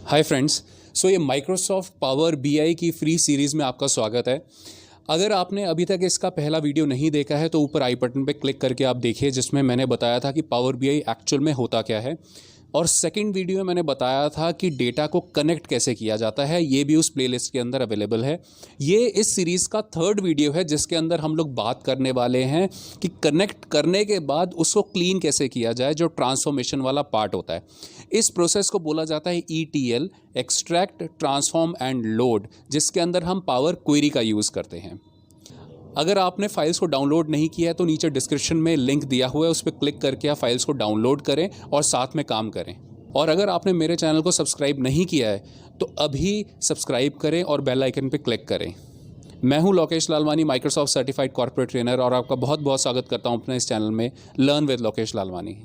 Hi friends. ये Microsoft power BI की free series में आपका स्वागत है। अगर आपने अभी तक इसका पहला वीडियो नहीं देखा है तो ऊपर आई बटन पे क्लिक करके आप देखिए, जिसमें मैंने बताया था कि पावर बीआई एक्चुअल में होता क्या है। और सेकंड वीडियो में मैंने बताया था कि डेटा को कनेक्ट कैसे किया जाता है, ये भी उस प्लेलिस्ट के अंदर अवेलेबल है। ये इस सीरीज़ का थर्ड वीडियो है जिसके अंदर हम लोग बात करने वाले हैं कि कनेक्ट करने के बाद उसको क्लीन कैसे किया जाए, जो ट्रांसफॉर्मेशन वाला पार्ट होता है। इस प्रोसेस को बोला जाता है ETL, extract transform and load, जिसके अंदर हम पावर क्वेरी का यूज़ करते हैं। अगर आपने फाइल्स को डाउनलोड नहीं किया है तो नीचे डिस्क्रिप्शन में लिंक दिया हुआ है, उस पर क्लिक करके आप फाइल्स को डाउनलोड करें और साथ में काम करें। और अगर आपने मेरे चैनल को सब्सक्राइब नहीं किया है तो अभी सब्सक्राइब करें और बेल आइकन पर क्लिक करें। मैं हूं Lokesh Lalwani, Microsoft certified corporate trainer, और आपका बहुत बहुत स्वागत करता हूं अपने इस चैनल में learn with Lokesh Lalwani.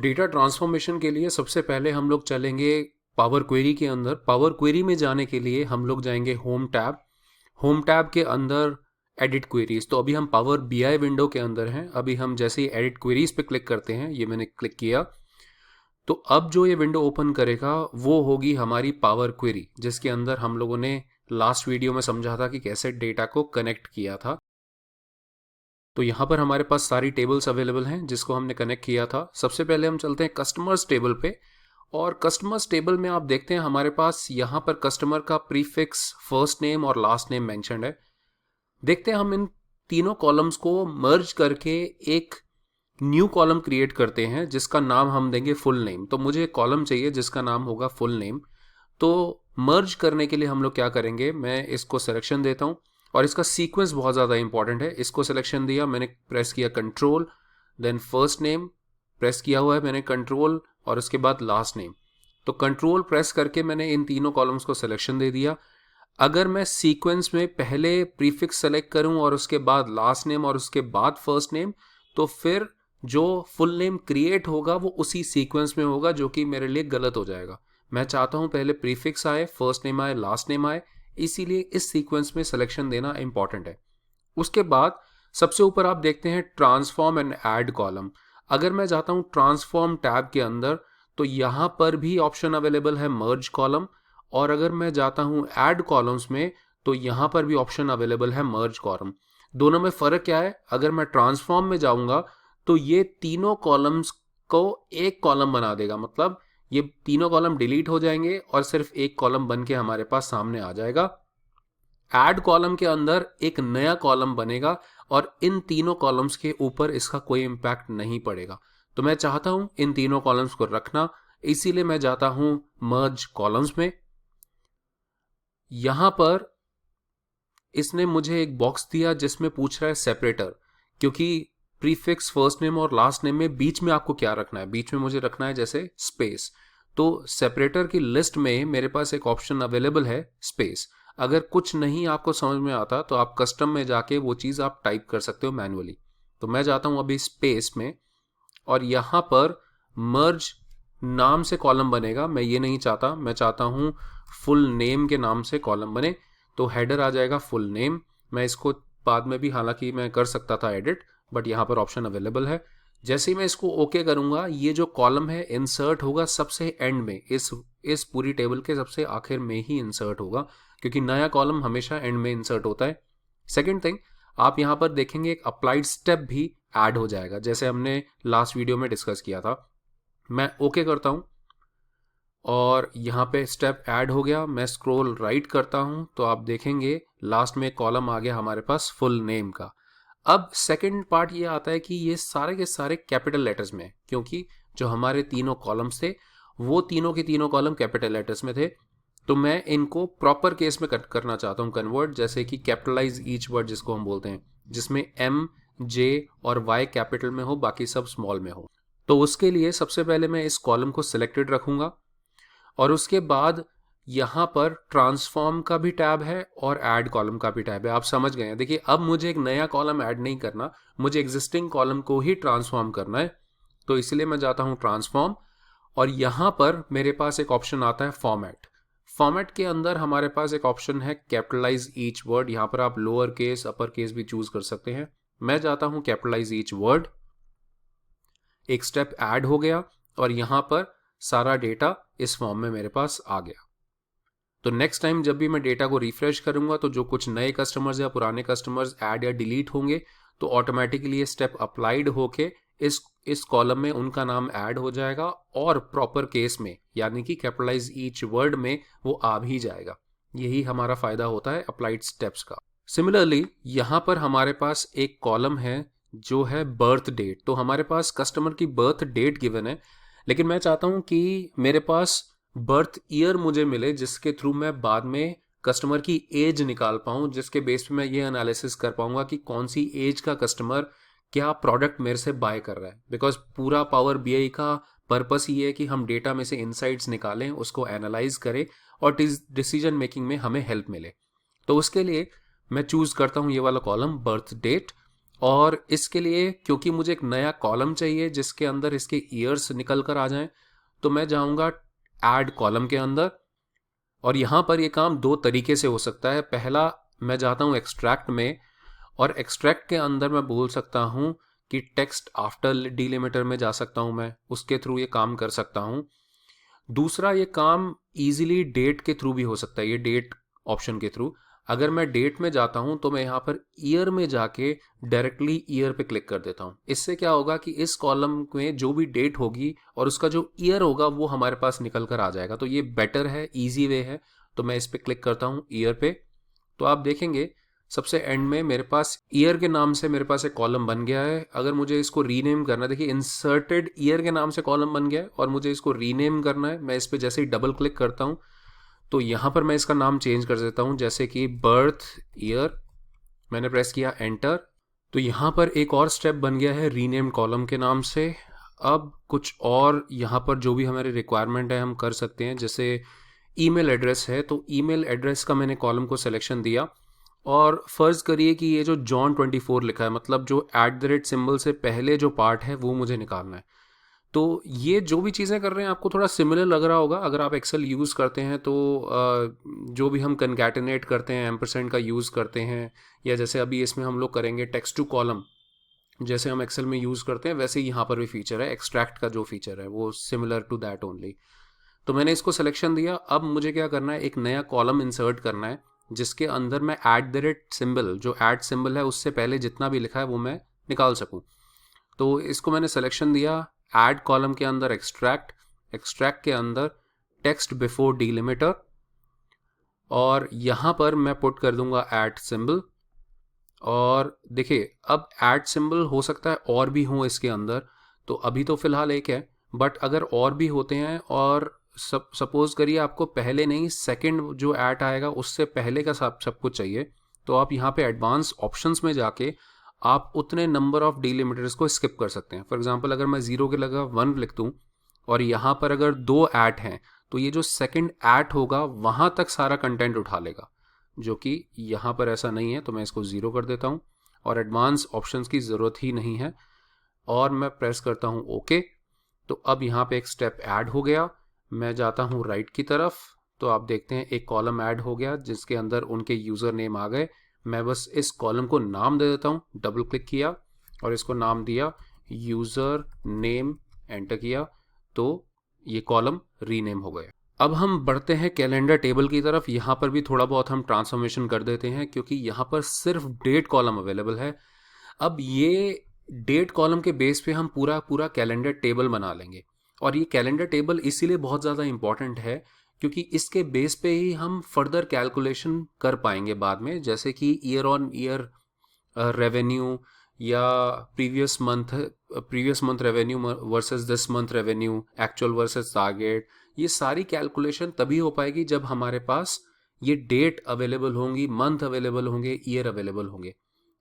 Data transformation के लिए सबसे पहले हम लोग चलेंगे पावर क्वेरी के अंदर। पावर क्वेरी में जाने के लिए हम लोग जाएंगे होम टैब के अंदर एडिट क्वेरीज। तो अभी हम पावर बीआई विंडो के अंदर हैं। अभी हम जैसे ही एडिट क्वेरीज पे क्लिक करते हैं, ये मैंने क्लिक किया, तो अब जो ये विंडो ओपन करेगा वो होगी हमारी पावर क्वेरी, जिसके अंदर हम लोगों ने लास्ट वीडियो में समझा था कि कैसे डेटा को कनेक्ट किया था। तो यहाँ पर हमारे पास सारी टेबल्स अवेलेबल हैं जिसको हमने कनेक्ट किया था। सबसे पहले हम चलते हैं कस्टमर्स टेबल पे, और कस्टमर्स टेबल में आप देखते हैं हमारे पास यहाँ पर कस्टमर का प्रीफिक्स, फर्स्ट नेम और लास्ट नेम मेंशन्ड है। देखते हैं हम इन तीनों कॉलम्स को मर्ज करके एक न्यू कॉलम क्रिएट करते हैं जिसका नाम हम देंगे फुल नेम। तो मुझे एक कॉलम चाहिए जिसका नाम होगा फुल नेम। तो मर्ज करने के लिए हम लोग क्या करेंगे, मैं इसको सिलेक्शन देता हूँ, और इसका सीक्वेंस बहुत ज़्यादा इंपॉर्टेंट है। इसको सिलेक्शन दिया मैंने, प्रेस किया control, then first name press किया हुआ है मैंने कंट्रोल, और उसके बाद लास्ट नेम। तो कंट्रोल प्रेस करके मैंने इन तीनों कॉलम्स को सिलेक्शन दे दिया। अगर मैं सीक्वेंस में पहले प्रीफिक्स सेलेक्ट करूं और उसके बाद लास्ट नेम और उसके बाद फर्स्ट नेम, तो फिर जो फुल नेम क्रिएट होगा वो उसी सीक्वेंस में होगा, जो कि मेरे लिए गलत हो जाएगा। मैं चाहता हूं पहले प्रीफिक्स आए, फर्स्ट नेम आए, लास्ट नेम आए, इसीलिए इस सीक्वेंस में सिलेक्शन देना इंपॉर्टेंट है। उसके बाद सबसे ऊपर आप देखते हैं ट्रांसफॉर्म एंड ऐड कॉलम। अगर मैं जाता हूं ट्रांसफॉर्म टैब के अंदर तो यहां पर भी ऑप्शन अवेलेबल है मर्ज कॉलम, और अगर मैं जाता हूं ऐड कॉलम्स में तो यहां पर भी ऑप्शन अवेलेबल है मर्ज कॉलम। दोनों में फर्क क्या है, अगर मैं ट्रांसफॉर्म में जाऊंगा तो ये तीनों कॉलम्स को एक कॉलम बना देगा, मतलब ये तीनों कॉलम डिलीट हो जाएंगे और सिर्फ एक कॉलम बन के हमारे पास सामने आ जाएगा। ऐड कॉलम के अंदर एक नया कॉलम बनेगा और इन तीनों कॉलम्स के ऊपर इसका कोई इंपैक्ट नहीं पड़ेगा। तो मैं चाहता हूं इन तीनों कॉलम्स को रखना, इसीलिए मैं जाता हूं मर्ज कॉलम्स में। यहां पर इसने मुझे एक बॉक्स दिया जिसमें पूछ रहा है सेपरेटर, क्योंकि प्रीफिक्स, फर्स्ट नेम और लास्ट नेम में बीच में आपको क्या रखना है, बीच में मुझे रखना है जैसे स्पेस। तो सेपरेटर की लिस्ट में मेरे पास एक ऑप्शन अवेलेबल है स्पेस। अगर कुछ नहीं आपको समझ में आता तो आप कस्टम में जाके वो चीज़ आप टाइप कर सकते हो मैनुअली। तो मैं जाता हूं अभी स्पेस में, और यहां पर मर्ज नाम से कॉलम बनेगा। मैं ये नहीं चाहता, मैं चाहता हूं फुल नेम के नाम से कॉलम बने। तो हेडर आ जाएगा फुल नेम। मैं इसको बाद में भी हालांकि मैं कर सकता था एडिट, बट यहाँ पर ऑप्शन अवेलेबल है। जैसे ही मैं इसको ओके करूंगा, ये जो कॉलम है इंसर्ट होगा सबसे एंड में, इस पूरी टेबल के सबसे आखिर में ही इंसर्ट होगा, क्योंकि नया कॉलम हमेशा एंड में इंसर्ट होता है। सेकेंड थिंग, आप यहाँ पर देखेंगे एक अप्लाइड स्टेप भी ऐड हो जाएगा, जैसे हमने लास्ट वीडियो में डिस्कस किया था। मैं ओके करता हूँ और यहाँ पे स्टेप ऐड हो गया। मैं स्क्रॉल राइट करता हूँ तो आप देखेंगे लास्ट में कॉलम आ गया हमारे पास फुल नेम का। अब सेकंड पार्ट ये आता है कि ये सारे के सारे कैपिटल लेटर्स में, क्योंकि जो हमारे तीनों कॉलम्स थे वो तीनों के तीनों कॉलम कैपिटल लेटर्स में थे। तो मैं इनको प्रॉपर केस में करना चाहता हूँ कन्वर्ट, जैसे कि कैपिटलाइज ईच वर्ड जिसको हम बोलते हैं, जिसमें M, J और Y कैपिटल में हो, बाकी सब स्मॉल में हो। तो उसके लिए सबसे पहले मैं इस कॉलम को सिलेक्टेड रखूंगा, और उसके बाद यहाँ पर ट्रांसफॉर्म का भी टैब है और ऐड कॉलम का भी टैब है। आप समझ गए हैं। देखिए, अब मुझे एक नया कॉलम ऐड नहीं करना, मुझे एग्जिस्टिंग कॉलम को ही ट्रांसफॉर्म करना है। तो इसलिए मैं जाता हूँ ट्रांसफॉर्म, और यहाँ पर मेरे पास एक ऑप्शन आता है फॉर्मेट। फॉर्मेट के अंदर हमारे पास एक ऑप्शन है कैपिटलाइज ईच वर्ड। यहाँ पर आप लोअर केस, अपर केस भी चूज कर सकते हैं। मैं जाता हूँ कैपिटलाइज ईच वर्ड। एक स्टेप ऐड हो गया और यहाँ पर सारा डेटा इस फॉर्म में मेरे पास आ गया। तो नेक्स्ट टाइम जब भी मैं डेटा को रिफ्रेश करूंगा तो जो कुछ नए कस्टमर्स या पुराने कस्टमर्स ऐड या डिलीट होंगे तो ऑटोमेटिकली ये स्टेप अप्लाइड होके इस कॉलम में उनका नाम ऐड हो जाएगा और प्रॉपर केस में यानी कि कैपिटलाइज ईच वर्ड में वो आ भी जाएगा। यही हमारा फायदा होता है अप्लाइड स्टेप्स का। सिमिलरली यहाँ पर हमारे पास एक कॉलम है जो है बर्थ डेट। तो हमारे पास कस्टमर की बर्थ डेट गिवन है, लेकिन मैं चाहता हूँ कि मेरे पास बर्थ ईयर मुझे मिले जिसके थ्रू मैं बाद में कस्टमर की एज निकाल पाऊँ, जिसके बेस पे मैं ये एनालिसिस कर पाऊंगा कि कौन सी एज का कस्टमर क्या प्रोडक्ट मेरे से बाय कर रहा है। बिकॉज पूरा पावर बीआई का पर्पस ये है कि हम डेटा में से इनसाइट्स निकालें, उसको एनालाइज करें और डिसीजन मेकिंग में हमें हेल्प मिले। तो उसके लिए मैं चूज करता हूँ ये वाला कॉलम बर्थ डेट। और इसके लिए क्योंकि मुझे एक नया कॉलम चाहिए जिसके अंदर इसके ईयर्स निकल कर आ जाएं, तो मैं जाऊंगा ऐड कॉलम के अंदर। और यहां पर ये काम दो तरीके से हो सकता है। पहला, मैं जाता हूं एक्सट्रैक्ट में और एक्सट्रैक्ट के अंदर मैं बोल सकता हूं कि टेक्स्ट आफ्टर डिलिमिटर में जा सकता हूं, मैं उसके थ्रू ये काम कर सकता हूं। दूसरा, ये काम इजीली डेट के थ्रू भी हो सकता है, ये डेट ऑप्शन के थ्रू। अगर मैं डेट में जाता हूं तो मैं यहाँ पर ईयर में जाके डायरेक्टली ईयर पे क्लिक कर देता हूं। इससे क्या होगा कि इस कॉलम में जो भी डेट होगी और उसका जो ईयर होगा वो हमारे पास निकल कर आ जाएगा। तो ये बेटर है, इजी वे है। तो मैं इस पे क्लिक करता हूं ईयर पे। तो आप देखेंगे सबसे एंड में मेरे पास ईयर के नाम से मेरे पास एक कॉलम बन गया है। अगर मुझे इसको रीनेम करना है, देखिए इंसर्टेड ईयर के नाम से कॉलम बन गया है और मुझे इसको रीनेम करना है। मैं इस पे जैसे ही डबल क्लिक करता हूं तो यहां पर मैं इसका नाम चेंज कर देता हूं, जैसे कि बर्थ ईयर। मैंने प्रेस किया एंटर, तो यहां पर एक और स्टेप बन गया है रीनेम कॉलम के नाम से। अब कुछ और यहां पर जो भी हमारी रिक्वायरमेंट है हम कर सकते हैं। जैसे ईमेल एड्रेस है, तो ईमेल एड्रेस का मैंने कॉलम को सिलेक्शन दिया और फर्ज करिए कि ये जो जॉन 24 लिखा है, मतलब जो @ सिंबल से पहले जो पार्ट है वो मुझे निकालना है। तो ये जो भी चीज़ें कर रहे हैं आपको थोड़ा सिमिलर लग रहा होगा अगर आप एक्सेल यूज़ करते हैं तो। जो भी हम कनकैटिनेट करते हैं, एम्परसेंड का यूज़ करते हैं, या जैसे अभी इसमें हम लोग करेंगे टेक्स्ट टू कॉलम, जैसे हम एक्सेल में यूज़ करते हैं वैसे ही यहाँ पर भी फीचर है। एक्सट्रैक्ट का जो फीचर है वो सिमिलर टू दैट ओनली। तो मैंने इसको सिलेक्शन दिया। अब मुझे क्या करना है, एक नया कॉलम इंसर्ट करना है जिसके अंदर मैं @ सिंबल, जो ऐड सिंबल है उससे पहले जितना भी लिखा है वो मैं निकाल सकूँ। तो इसको मैंने सिलेक्शन दिया, ऐड कॉलम के अंदर एक्सट्रैक्ट, एक्सट्रैक्ट के अंदर टेक्स्ट बिफोर डिलिमिटर, और यहां पर मैं पुट कर दूंगा ऐड सिंबल। और देखिए अब ऐड सिंबल हो सकता है और भी हो इसके अंदर, तो अभी तो फिलहाल एक है, बट अगर और भी होते हैं और सपोज करिए आपको पहले नहीं सेकंड जो ऐड आएगा उससे पहले का सब कुछ चाहिए, तो आप यहाँ पे एडवांस ऑप्शंस में जाके आप उतने नंबर ऑफ डिलिमिटर्स को स्किप कर सकते हैं। फॉर एग्जांपल अगर मैं 0 के लगा 1 लिख दूं और यहाँ पर अगर 2 ऐट हैं तो ये जो सेकंड ऐट होगा वहां तक सारा कंटेंट उठा लेगा, जो कि यहाँ पर ऐसा नहीं है। तो मैं इसको 0 कर देता हूँ और एडवांस ऑप्शंस की ज़रूरत ही नहीं है और मैं प्रेस करता हूँ ओके। तो अब यहाँ पे एक स्टेप ऐड हो गया। मैं जाता हूँ राइट की तरफ, तो आप देखते हैं एक कॉलम ऐड हो गया जिसके अंदर उनके यूज़र नेम आ गए। मैं बस इस कॉलम को नाम दे देता हूँ, डबल क्लिक किया और इसको नाम दिया यूज़र नेम, एंटर किया, तो ये कॉलम रीनेम हो गया। अब हम बढ़ते हैं कैलेंडर टेबल की तरफ। यहाँ पर भी थोड़ा बहुत हम ट्रांसफॉर्मेशन कर देते हैं क्योंकि यहाँ पर सिर्फ डेट कॉलम अवेलेबल है। अब ये डेट कॉलम के बेस पे हम पूरा कैलेंडर टेबल बना लेंगे और ये कैलेंडर टेबल इसीलिए बहुत ज़्यादा इंपॉर्टेंट है क्योंकि इसके बेस पे ही हम फर्दर कैलकुलेशन कर पाएंगे बाद में, जैसे कि ईयर ऑन ईयर रेवेन्यू या previous month revenue versus this month revenue, actual versus target. ये सारी कैलकुलेशन तभी हो पाएगी जब हमारे पास ये डेट अवेलेबल होंगी, मंथ अवेलेबल होंगे, ईयर अवेलेबल होंगे।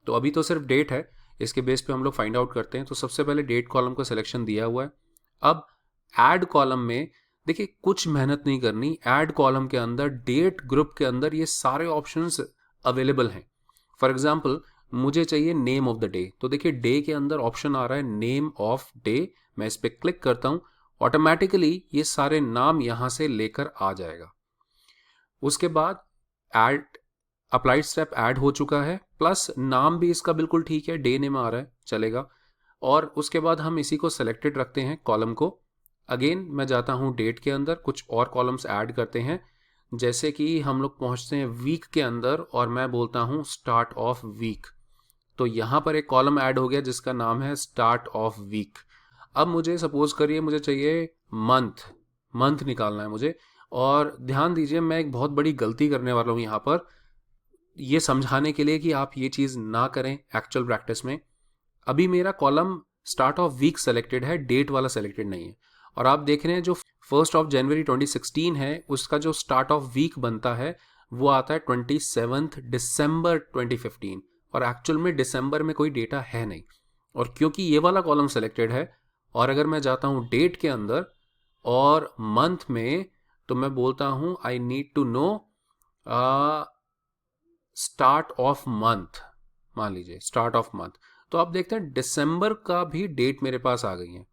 तो अभी तो सिर्फ डेट है, इसके बेस पे हम लोग फाइंड आउट करते हैं। तो सबसे पहले डेट कॉलम का सिलेक्शन दिया हुआ है। अब ऐड कॉलम में देखिए कुछ मेहनत नहीं करनी, ऐड कॉलम के अंदर डेट ग्रुप के अंदर ये सारे ऑप्शंस अवेलेबल हैं। फॉर एग्जांपल मुझे चाहिए नेम ऑफ द डे, तो देखिए डे के अंदर ऑप्शन आ रहा है नेम ऑफ डे। मैं इस पर क्लिक करता हूं, ऑटोमेटिकली ये सारे नाम यहां से लेकर आ जाएगा। उसके बाद ऐड अप्लाइड स्टेप ऐड हो चुका है, प्लस नाम भी इसका बिल्कुल ठीक है, डे नेम आ रहा है, चलेगा। और उसके बाद हम इसी को सेलेक्टेड रखते हैं कॉलम को। अगेन मैं जाता हूँ डेट के अंदर, कुछ और कॉलम्स ऐड करते हैं, जैसे कि हम लोग पहुँचते हैं वीक के अंदर और मैं बोलता हूँ स्टार्ट ऑफ वीक। तो यहाँ पर एक कॉलम ऐड हो गया जिसका नाम है स्टार्ट ऑफ वीक। अब मुझे सपोज करिए मुझे चाहिए मंथ निकालना है मुझे, और ध्यान दीजिए मैं एक बहुत बड़ी गलती करने वाला हूँ यहाँ पर, ये समझाने के लिए कि आप ये चीज़ ना करें एक्चुअल प्रैक्टिस में। अभी मेरा column start of week selected है, डेट वाला सेलेक्टेड नहीं है, और आप देख रहे हैं जो 1 जनवरी 2016 है उसका जो स्टार्ट ऑफ वीक बनता है वो आता है 27 दिसंबर 2015, और एक्चुअल में दिसंबर में कोई डेटा है नहीं। और क्योंकि ये वाला कॉलम सेलेक्टेड है, और अगर मैं जाता हूँ डेट के अंदर और मंथ में, तो मैं बोलता हूँ I need to know start of month, मान लीजिए स्टार्ट ऑफ मंथ। तो आप देखते हैं दिसंबर का भी डेट मेरे पास आ गई है।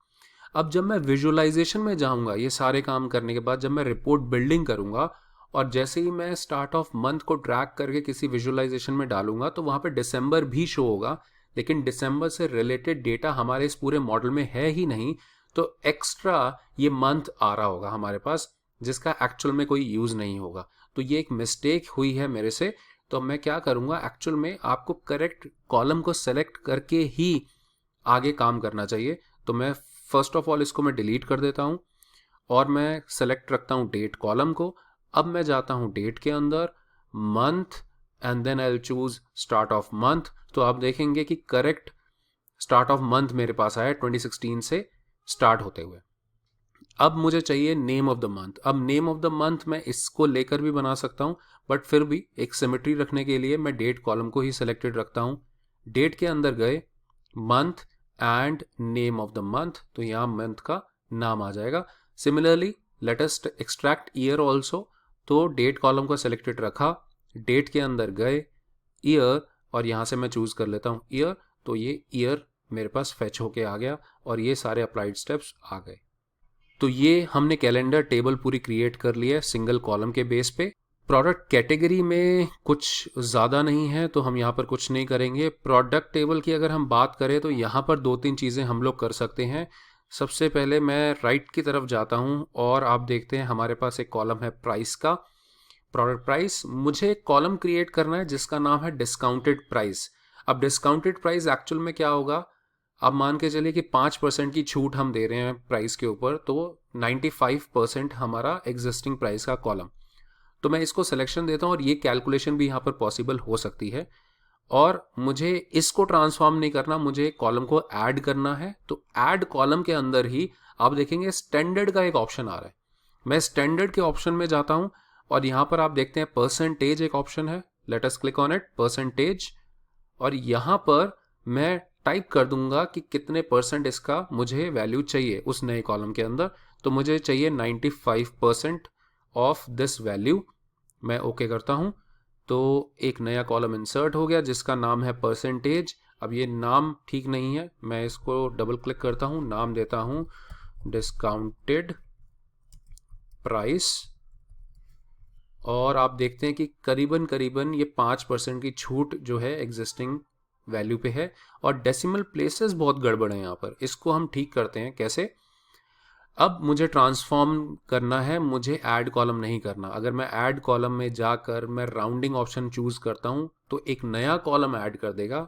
अब जब मैं विजुअलाइजेशन में जाऊंगा ये सारे काम करने के बाद, जब मैं रिपोर्ट बिल्डिंग करूंगा और जैसे ही मैं स्टार्ट ऑफ मंथ को ट्रैक करके किसी विजुअलाइजेशन में डालूंगा तो वहां पे दिसंबर भी शो होगा, लेकिन दिसंबर से रिलेटेड डेटा हमारे इस पूरे मॉडल में है ही नहीं, तो एक्स्ट्रा ये मंथ आ रहा होगा हमारे पास जिसका एक्चुअल में कोई यूज नहीं होगा। तो ये एक मिस्टेक हुई है मेरे से। तो मैं क्या करूंगा, एक्चुअल में आपको करेक्ट कॉलम को सेलेक्ट करके ही आगे काम करना चाहिए। तो मैं फर्स्ट ऑफ ऑल इसको मैं डिलीट कर देता हूं और मैं सेलेक्ट रखता हूं डेट कॉलम को। अब मैं जाता हूं डेट के अंदर, month, and then I will choose start of month. तो आप देखेंगे कि करेक्ट स्टार्ट ऑफ मंथ मेरे पास आया 2016 से स्टार्ट होते हुए। अब मुझे चाहिए नेम ऑफ द मंथ। अब नेम ऑफ द मंथ मैं इसको लेकर भी बना सकता हूं, बट फिर भी एक सिमेट्री रखने के लिए मैं डेट कॉलम को ही सिलेक्टेड रखता हूं। डेट के अंदर गए, month and name of the month, तो यहां मंथ का नाम आ जाएगा। Similarly let us extract year also. तो डेट कॉलम को सिलेक्टेड रखा, डेट के अंदर गए, ईयर, और यहां से मैं चूज कर लेता हूं ईयर। तो ये ईयर मेरे पास फेच होके आ गया और ये सारे अप्लाइड स्टेप्स आ गए। तो ये हमने कैलेंडर टेबल पूरी क्रिएट कर ली है सिंगल कॉलम के बेस पे। प्रोडक्ट कैटेगरी में कुछ ज़्यादा नहीं है तो हम यहाँ पर कुछ नहीं करेंगे। प्रोडक्ट टेबल की अगर हम बात करें तो यहाँ पर 2-3 चीज़ें हम लोग कर सकते हैं। सबसे पहले मैं राइट की तरफ जाता हूँ और आप देखते हैं हमारे पास एक कॉलम है प्राइस का, प्रोडक्ट प्राइस। मुझे एक कॉलम क्रिएट करना है जिसका नाम है डिस्काउंटेड प्राइस। अब डिस्काउंटेड प्राइस एक्चुअल में क्या होगा, अब मान के चलिए कि 5% की छूट हम दे रहे हैं प्राइस के ऊपर, तो 95% हमारा एग्जिस्टिंग प्राइस का कॉलम। तो मैं इसको सिलेक्शन देता हूं और ये कैलकुलेशन भी यहाँ पर पॉसिबल हो सकती है। और मुझे इसको ट्रांसफॉर्म नहीं करना, मुझे कॉलम को ऐड करना है। तो ऐड कॉलम के अंदर ही आप देखेंगे स्टैंडर्ड का एक ऑप्शन आ रहा है। मैं स्टैंडर्ड के ऑप्शन में जाता हूं और यहाँ पर आप देखते हैं परसेंटेज एक ऑप्शन है, let us click on it, percentage. और यहाँ पर मैं टाइप कर दूंगा कि कितने % इसका मुझे वैल्यू चाहिए उस नए कॉलम के अंदर। तो मुझे चाहिए 95% ऑफ दिस वैल्यू। मैं ओके करता हूं तो एक नया कॉलम इंसर्ट हो गया जिसका नाम है परसेंटेज। अब ये नाम ठीक नहीं है, मैं इसको डबल क्लिक करता हूं, नाम देता हूं डिस्काउंटेड प्राइस। और आप देखते हैं कि करीबन करीबन ये 5% की छूट जो है एग्जिस्टिंग वैल्यू पे है। और डेसिमल प्लेसेस बहुत गड़बड़ है यहाँ पर, इसको हम ठीक करते हैं कैसे। अब मुझे ट्रांसफॉर्म करना है, मुझे ऐड कॉलम नहीं करना। अगर मैं ऐड कॉलम में जाकर मैं राउंडिंग ऑप्शन चूज करता हूं तो एक नया कॉलम ऐड कर देगा,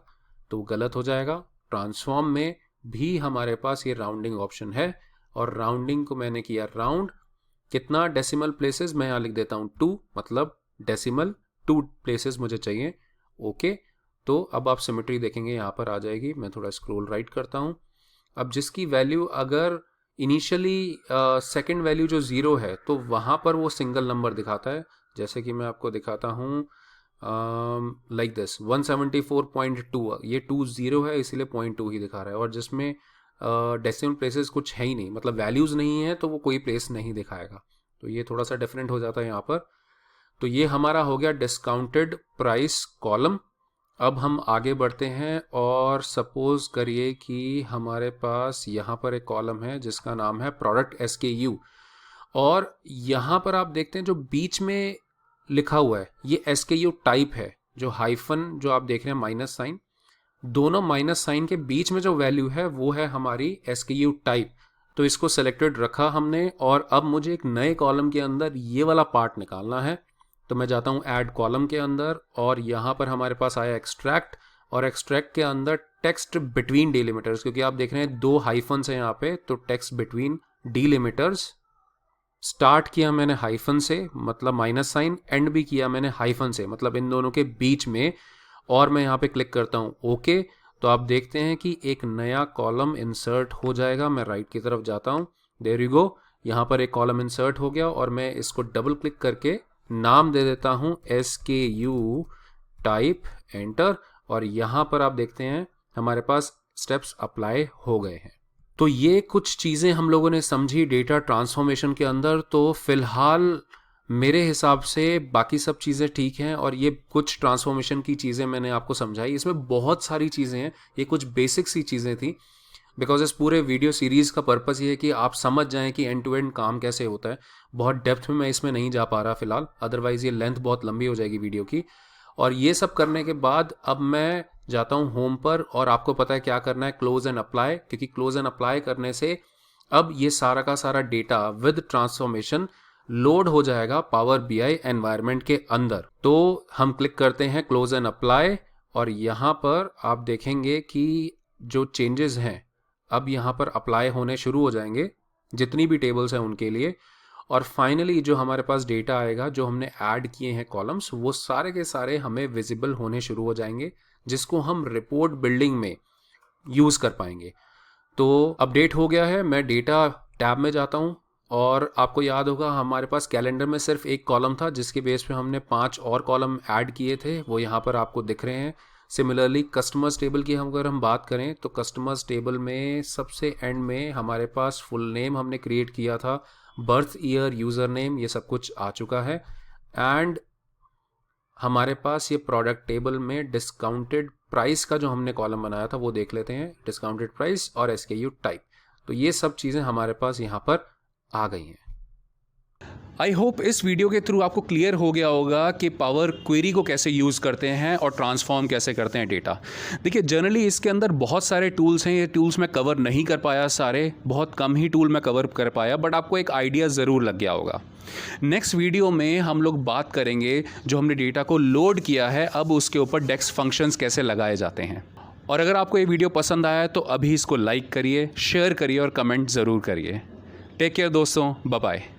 तो गलत हो जाएगा। ट्रांसफॉर्म में भी हमारे पास ये राउंडिंग ऑप्शन है और राउंडिंग को मैंने किया राउंड। कितना डेसिमल प्लेसेस, मैं यहाँ लिख देता हूँ 2, मतलब डेसिमल 2 प्लेसेस मुझे चाहिए। ओके, तो अब आप सिमेट्री देखेंगे यहाँ पर आ जाएगी। मैं थोड़ा स्क्रॉल राइट करता हूँ। अब जिसकी वैल्यू अगर इनिशियली सेकंड वैल्यू जो 0 है तो वहाँ पर वो सिंगल नंबर दिखाता है, जैसे कि मैं आपको दिखाता हूँ लाइक दिस 174.2, ये 2 0 है इसीलिए 0.2 ही दिखा रहा है। और जिसमें डेसिमल प्लेसेस कुछ है ही नहीं, मतलब वैल्यूज़ नहीं है, तो वो कोई प्लेस नहीं दिखाएगा। तो ये थोड़ा सा डिफरेंट हो जाता है यहाँ पर। तो ये हमारा हो गया डिस्काउंटेड प्राइस कॉलम। अब हम आगे बढ़ते हैं और सपोज करिए कि हमारे पास यहाँ पर एक कॉलम है जिसका नाम है प्रोडक्ट SKU। और यहाँ पर आप देखते हैं जो बीच में लिखा हुआ है ये SKU टाइप है, जो हाइफन जो आप देख रहे हैं माइनस साइन, दोनों माइनस साइन के बीच में जो वैल्यू है वो है हमारी SKU टाइप। तो इसको सेलेक्टेड रखा हमने और अब मुझे एक नए कॉलम के अंदर ये वाला पार्ट निकालना है। तो मैं जाता हूँ ऐड कॉलम के अंदर और यहाँ पर हमारे पास आया एक्सट्रैक्ट, और एक्सट्रैक्ट के अंदर टेक्स्ट बिटवीन डिलिमिटर्स, क्योंकि आप देख रहे हैं 2 हाइफन्स हैं यहाँ पे, तो टेक्स्ट बिटवीन डिलिमिटर्स। स्टार्ट किया मैंने हाइफन से मतलब माइनस साइन, एंड भी किया मैंने हाइफन से मतलब इन दोनों के बीच में, और मैं यहाँ पे क्लिक करता हूँ ओके। तो आप देखते हैं कि एक नया कॉलम इंसर्ट हो जाएगा। मैं राइट की तरफ जाता हूँ, देयर यू गो, यहाँ पर एक कॉलम इंसर्ट हो गया और मैं इसको डबल क्लिक करके नाम दे देता हूँ SKU टाइप, एंटर। और यहाँ पर आप देखते हैं हमारे पास स्टेप्स अप्लाई हो गए हैं। तो ये कुछ चीज़ें हम लोगों ने समझी डेटा ट्रांसफॉर्मेशन के अंदर। तो फिलहाल मेरे हिसाब से बाकी सब चीज़ें ठीक हैं, और ये कुछ ट्रांसफॉर्मेशन की चीज़ें मैंने आपको समझाई। इसमें बहुत सारी चीज़ें हैं, ये कुछ बेसिक सी चीज़ें थी, बिकॉज इस पूरे वीडियो सीरीज़ का पर्पस ये है कि आप समझ जाएं कि एंड टू एंड काम कैसे होता है। बहुत डेप्थ में मैं इसमें नहीं जा पा रहा फिलहाल, अदरवाइज़ ये लेंथ बहुत लंबी हो जाएगी वीडियो की। और ये सब करने के बाद अब मैं जाता हूँ होम पर, और आपको पता है क्या करना है, क्लोज एंड अप्लाई, क्योंकि क्लोज एंड अप्लाई करने से अब ये सारा का सारा डेटा विद ट्रांसफॉर्मेशन लोड हो जाएगा पावर BI एनवायरनमेंट के अंदर। तो हम क्लिक करते हैं क्लोज एंड अप्लाई, और यहाँ पर आप देखेंगे कि जो चेंजेस हैं अब यहाँ पर अप्लाई होने शुरू हो जाएंगे जितनी भी टेबल्स हैं उनके लिए। और फाइनली जो हमारे पास डेटा आएगा, जो हमने ऐड किए हैं कॉलम्स, वो सारे के सारे हमें विजिबल होने शुरू हो जाएंगे, जिसको हम रिपोर्ट बिल्डिंग में यूज़ कर पाएंगे। तो अपडेट हो गया है। मैं डेटा टैब में जाता हूँ, और आपको याद होगा हमारे पास कैलेंडर में सिर्फ एक कॉलम था, जिसके बेस पे हमने 5 और कॉलम ऐड किए थे, वो यहाँ पर आपको दिख रहे हैं। सिमिलरली कस्टमर्स टेबल की अगर हम बात करें तो कस्टमर्स टेबल में सबसे एंड में हमारे पास फुल नेम हमने क्रिएट किया था, बर्थ ईयर, यूज़र नेम, ये सब कुछ आ चुका है। एंड हमारे पास ये प्रोडक्ट टेबल में डिस्काउंटेड प्राइस का जो हमने कॉलम बनाया था वो देख लेते हैं, डिस्काउंटेड प्राइस और SKU टाइप। तो ये सब चीज़ें हमारे पास यहाँ पर आ गई हैं। आई होप इस वीडियो के थ्रू आपको क्लियर हो गया होगा कि पावर क्वेरी को कैसे यूज़ करते हैं और ट्रांसफॉर्म कैसे करते हैं डेटा। देखिए जनरली इसके अंदर बहुत सारे टूल्स हैं, ये टूल्स मैं कवर नहीं कर पाया सारे, बहुत कम ही टूल मैं कवर कर पाया, बट आपको एक आइडिया ज़रूर लग गया होगा। नेक्स्ट वीडियो में हम लोग बात करेंगे जो हमने डेटा को लोड किया है, अब उसके ऊपर डेक्स फंक्शंस कैसे लगाए जाते हैं। और अगर आपको ये वीडियो पसंद आया है तो अभी इसको लाइक करिए, शेयर करिए और कमेंट ज़रूर करिए। टेक केयर दोस्तों, बाय बाय।